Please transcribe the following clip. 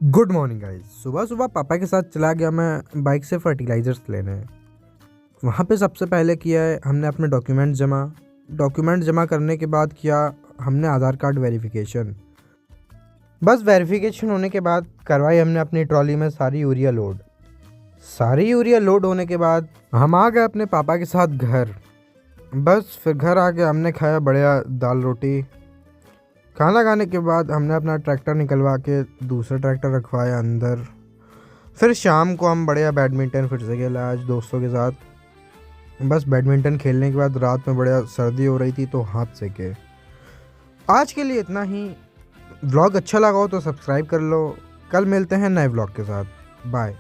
Good morning guys. सुबह सुबह पापा के साथ चला गया मैं बाइक से फर्टिलाइज़र्स लेने। वहाँ पे सबसे पहले किया है हमने अपने डॉक्यूमेंट जमा करने के बाद किया हमने आधार कार्ड वेरिफिकेशन। बस वेरिफिकेशन होने के बाद करवाई हमने अपनी ट्रॉली में सारी यूरिया लोड होने के बाद हम आ गए अपने पापा के साथ घर। बस फिर घर आके हमने खाया बढ़िया दाल रोटी। खाना खाने के बाद हमने अपना ट्रैक्टर निकलवा के दूसरा ट्रैक्टर रखवाया अंदर। फिर शाम को हम बढ़िया बैडमिंटन फिर से खेला आज दोस्तों के साथ। बस बैडमिंटन खेलने के बाद रात में बढ़िया सर्दी हो रही थी तो हाथ सेके। आज के लिए इतना ही। व्लॉग अच्छा लगा हो तो सब्सक्राइब कर लो। कल मिलते हैं नए व्लॉग के साथ। बाय।